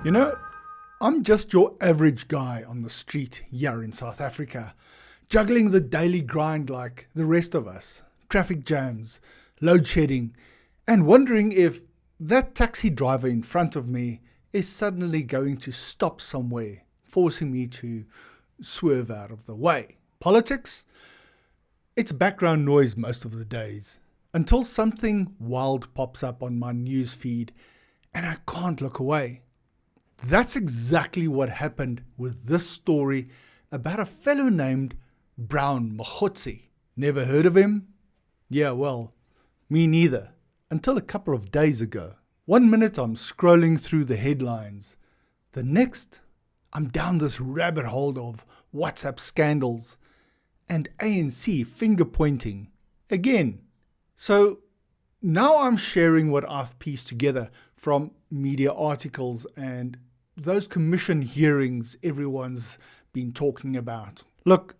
You know, I'm just your average guy on the street here in South Africa, juggling the daily grind like the rest of us, traffic jams, load shedding, and wondering if that taxi driver in front of me is suddenly going to stop somewhere, forcing me to swerve out of the way. Politics? It's background noise most of the days, until something wild pops up on my news feed and I can't look away. That's exactly what happened with this story about a fellow named Brown Mogotsi. Never heard of him? Yeah, well, me neither, until a couple of days ago. 1 minute I'm scrolling through the headlines. The next, I'm down this rabbit hole of WhatsApp scandals and ANC finger pointing again. So now I'm sharing what I've pieced together from media articles and those commission hearings everyone's been talking about. Look,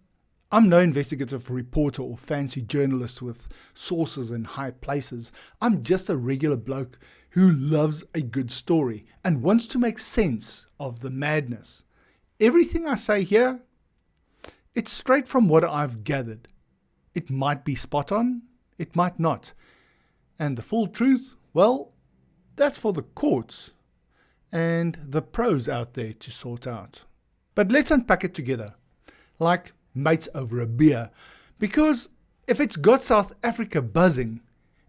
I'm no investigative reporter or fancy journalist with sources in high places. I'm just a regular bloke who loves a good story and wants to make sense of the madness. Everything I say here, it's straight from what I've gathered. It might be spot on, it might not. And the full truth, well, that's for the courts and the pros out there to sort out. But let's unpack it together, like mates over a beer, because if it's got South Africa buzzing,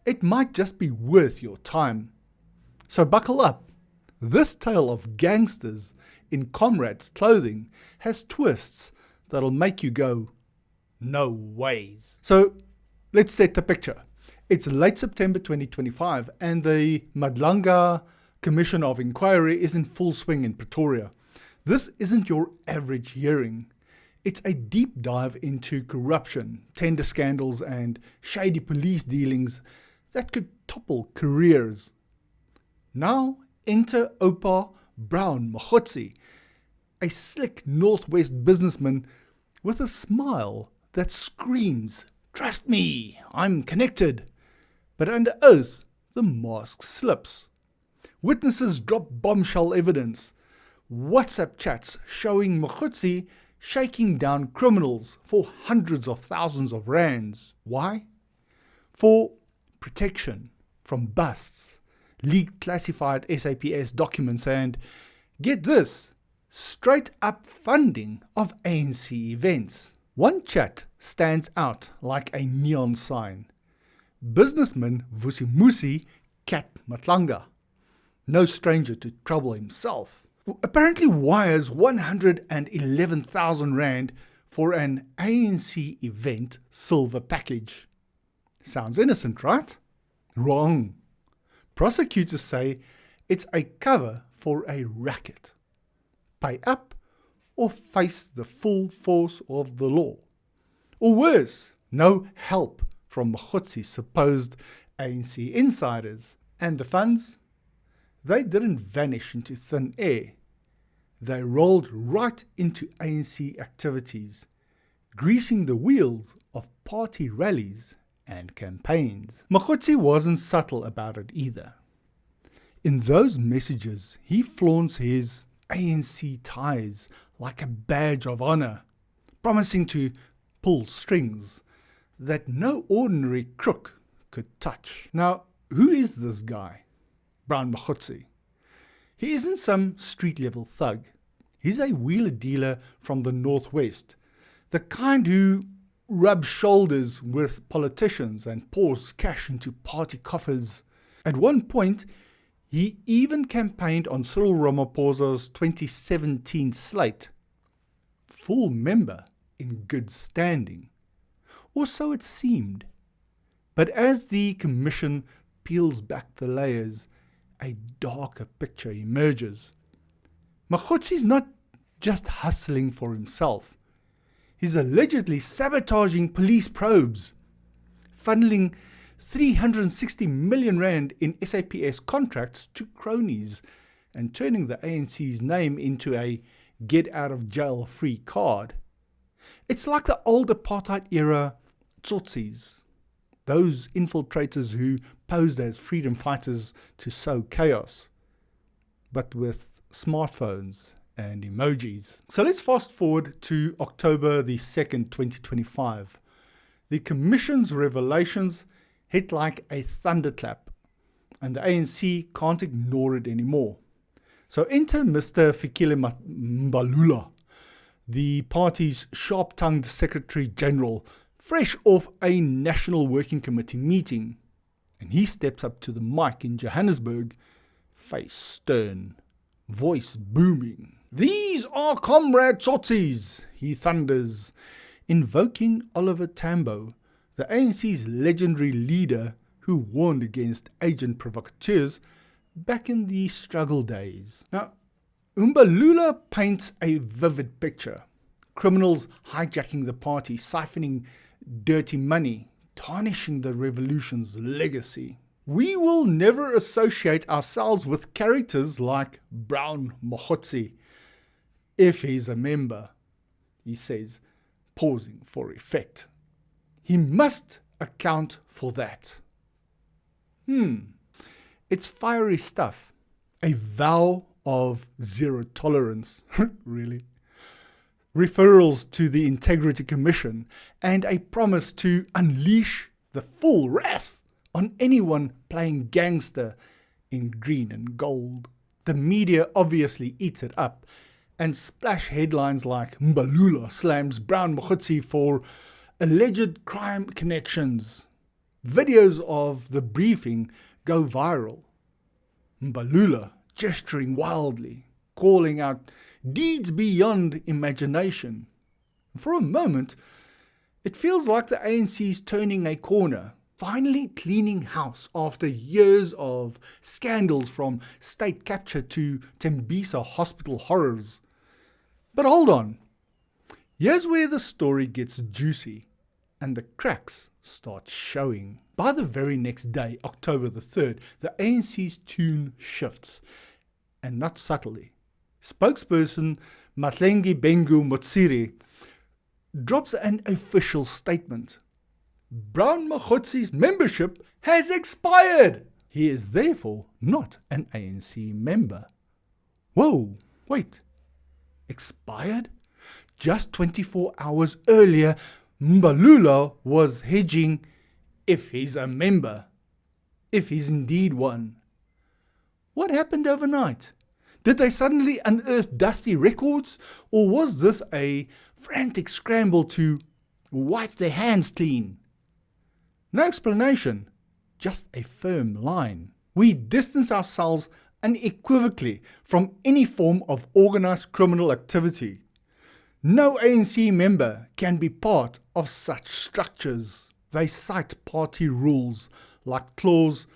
it might just be worth your time. So buckle up. This tale of gangsters in Comrade's clothing has twists that'll make you go, no ways. So let's set the picture. It's late September 2025 and the Madlanga Commission of Inquiry is in full swing in Pretoria. This isn't your average hearing. It's a deep dive into corruption, tender scandals and shady police dealings that could topple careers. Now enter Opa Brown Mogotsi, a slick Northwest businessman with a smile that screams, "Trust me, I'm connected." But under oath, the mask slips. Witnesses drop bombshell evidence. WhatsApp chats showing Mogotsi shaking down criminals for hundreds of thousands of rands. Why? For protection from busts, leaked classified SAPS documents and, get this, straight up funding of ANC events. One chat stands out like a neon sign. Businessman Vusimusi Cat Matlanga, no stranger to trouble himself, apparently wires 111,000 rand for an ANC event silver package. Sounds innocent, right? Wrong. Prosecutors say it's a cover for a racket. Pay up or face the full force of the law. Or worse, no help from Mogotsi's supposed ANC insiders. And the funds? They didn't vanish into thin air. They rolled right into ANC activities, greasing the wheels of party rallies and campaigns. Mogotsi wasn't subtle about it either. In those messages, he flaunts his ANC ties like a badge of honor, promising to pull strings that no ordinary crook could touch. Now, who is this guy, Brown Mogotsi? He isn't some street-level thug. He's a wheeler dealer from the Northwest, the kind who rubs shoulders with politicians and pours cash into party coffers. At one point, he even campaigned on Cyril Ramaphosa's 2017 slate. Full member in good standing. Or so it seemed. But as the commission peels back the layers, a darker picture emerges. Mogotsi's not just hustling for himself. He's allegedly sabotaging police probes, funneling 360 million rand in SAPS contracts to cronies and turning the ANC's name into a get-out-of-jail-free card. It's like the old apartheid-era Tsotsis, those infiltrators who posed as freedom fighters to sow chaos. but with smartphones and emojis. So let's fast forward to October the 2nd, 2025. The Commission's revelations hit like a thunderclap, and the ANC can't ignore it anymore. So enter Mr. Fikile Mbalula, the party's sharp-tongued Secretary General, fresh off a National Working Committee meeting. And he steps up to the mic in Johannesburg, face stern, voice booming. "These are Comrade Tsotsis," he thunders, invoking Oliver Tambo, the ANC's legendary leader who warned against agent provocateurs back in the struggle days. Now, Mbalula paints a vivid picture. Criminals hijacking the party, siphoning dirty money, tarnishing the revolution's legacy. "We will never associate ourselves with characters like Brown Mogotsi, if he's a member," he says, pausing for effect. He must account for that. It's fiery stuff. A vow of zero tolerance, really. Referrals to the Integrity Commission, and a promise to unleash the full wrath on anyone playing gangster in green and gold. The media obviously eats it up and splash headlines like "Mbalula slams Brown Mogotsi for alleged crime connections." Videos of the briefing go viral. Mbalula gesturing wildly, calling out deeds beyond imagination. For a moment, it feels like the ANC's turning a corner, finally cleaning house after years of scandals from state capture to Tembisa hospital horrors. But hold on. Here's where the story gets juicy and the cracks start showing. By the very next day, October the 3rd, the ANC's tune shifts, and not subtly. Spokesperson Mahlengi Bengu Motsiri drops an official statement. Brown Mogotsi's membership has expired. He is therefore not an ANC member. Whoa, wait. Expired? Just 24 hours earlier, Mbalula was hedging if he's a member, if he's indeed one. What happened overnight? Did they suddenly unearth dusty records, or was this a frantic scramble to wipe their hands clean? No explanation, just a firm line. We distance ourselves unequivocally from any form of organized criminal activity. No ANC member can be part of such structures. They cite party rules like clause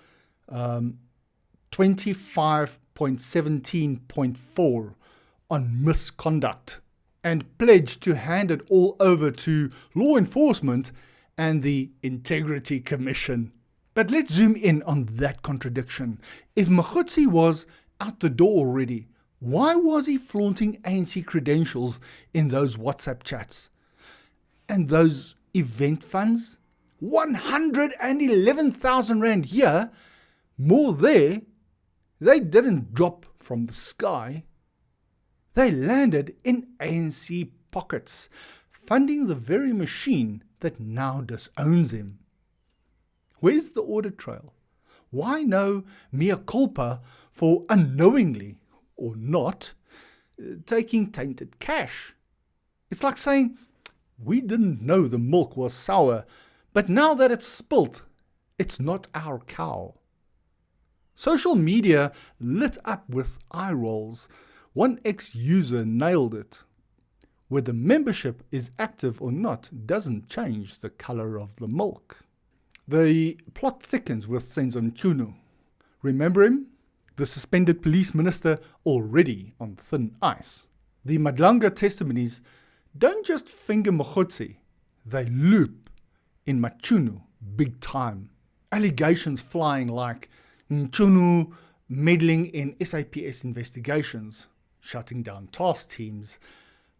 25.17.4 on misconduct and pledge to hand it all over to law enforcement and the Integrity Commission. But let's zoom in on that contradiction. If Mogotsi was out the door already, why was he flaunting ANC credentials in those WhatsApp chats? And those event funds? 111,000 Rand here, more there. They didn't drop from the sky. They landed in ANC pockets, funding the very machine that now disowns him. Where's the audit trail? Why no mea culpa for unknowingly, or not, taking tainted cash? It's like saying, we didn't know the milk was sour, but now that it's spilt, it's not our cow. Social media lit up with eye rolls. One ex-user nailed it. Whether membership is active or not doesn't change the color of the milk. The plot thickens with Senzo Mchunu. Remember him? The suspended police minister already on thin ice. The Madlanga testimonies don't just finger Mogotsi, they loop in Mchunu big time. Allegations flying like Mchunu meddling in SAPS investigations, shutting down task teams,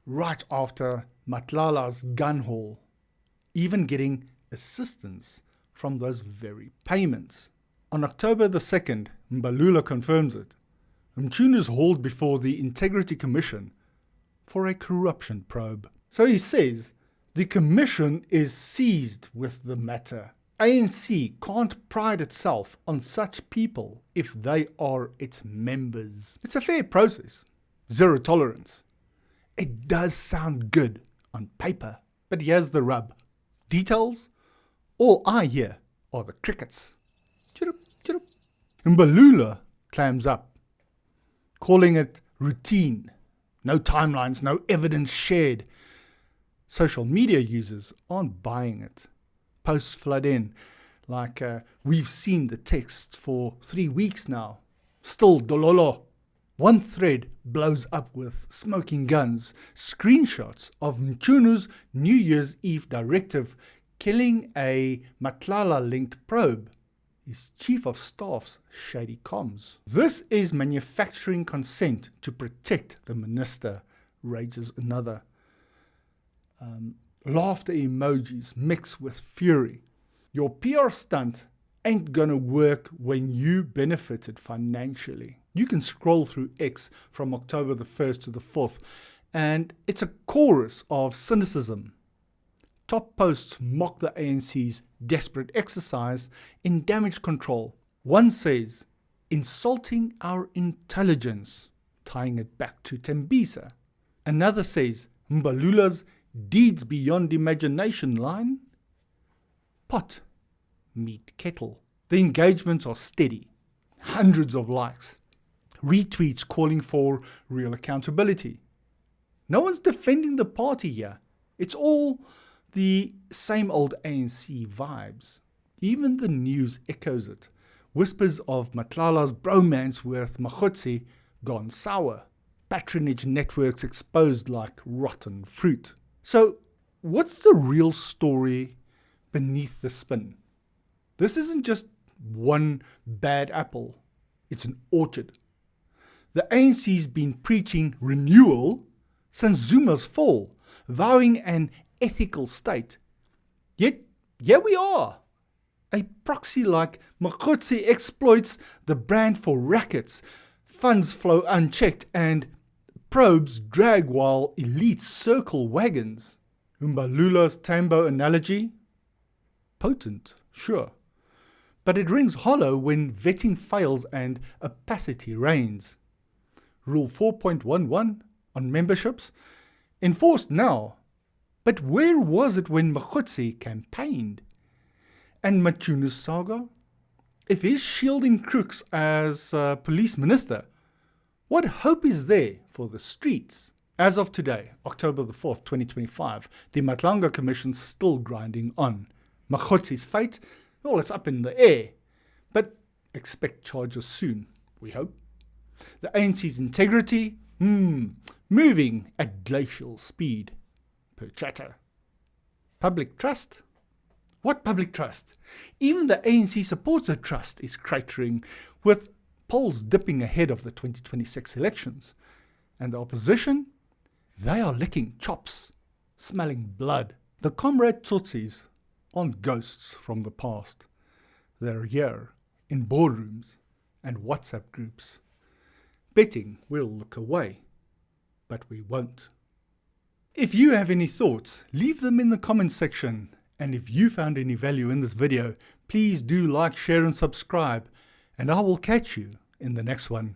right after Matlala's gun haul, even getting assistance from those very payments. On October the 2nd, Mbalula confirms it. Mchunu is hauled before the Integrity Commission for a corruption probe. So he says the commission is seized with the matter. ANC can't pride itself on such people if they are its members. It's a fair process. Zero tolerance. It does sound good on paper, but here's the rub. Details? All I hear are the crickets. Chirrup, chirrup. Mbalula clams up, calling it routine. No timelines, no evidence shared. Social media users aren't buying it. Posts flood in, like we've seen the text for 3 weeks now. Still dololo. One thread blows up with smoking guns, screenshots of Mchunu's New Year's Eve directive killing a Matlala-linked probe. His chief of staff's shady comms. This is manufacturing consent to protect the minister, rages another. Laughter emojis mix with fury. Your PR stunt ain't gonna work when you benefited financially. You can scroll through X from October the 1st to the 4th, and it's a chorus of cynicism. Top posts mock the ANC's desperate exercise in damage control. One says, insulting our intelligence, tying it back to Tembisa. Another says, Mbalula's deeds beyond imagination line. Pot, meet kettle. The engagements are steady. Hundreds of likes. Retweets calling for real accountability. No one's defending the party here. It's all the same old ANC vibes. Even the news echoes it. Whispers of Matlala's bromance with Mogotsi gone sour. Patronage networks exposed like rotten fruit. So, what's the real story beneath the spin? This isn't just one bad apple. It's an orchard. The ANC's been preaching renewal since Zuma's fall, vowing an ethical state. Yet, here we are. A proxy like Mogotsi exploits the brand for rackets, funds flow unchecked, and probes drag while elites circle wagons. Mbalula's Tambo analogy? Potent, sure. But it rings hollow when vetting fails and opacity reigns. Rule 4.11 on memberships? Enforced now. But where was it when Mogotsi campaigned? And Mchunu's saga? If he's shielding crooks as police minister, what hope is there for the streets? As of today, October the 4th, 2025, the Matlanga Commission's still grinding on. Mogotsi's fate, well, it's up in the air. But expect charges soon, we hope. The ANC's integrity, moving at glacial speed, per chatter. Public trust? What public trust? Even the ANC supporter trust is cratering, with polls dipping ahead of the 2026 elections. And the opposition? They are licking chops, smelling blood. The Comrade Tsotsis aren't ghosts from the past. They're here, in boardrooms and WhatsApp groups. Betting we'll look away, but we won't. If you have any thoughts, leave them in the comments section. And if you found any value in this video, please do like, share and subscribe. And I will catch you in the next one.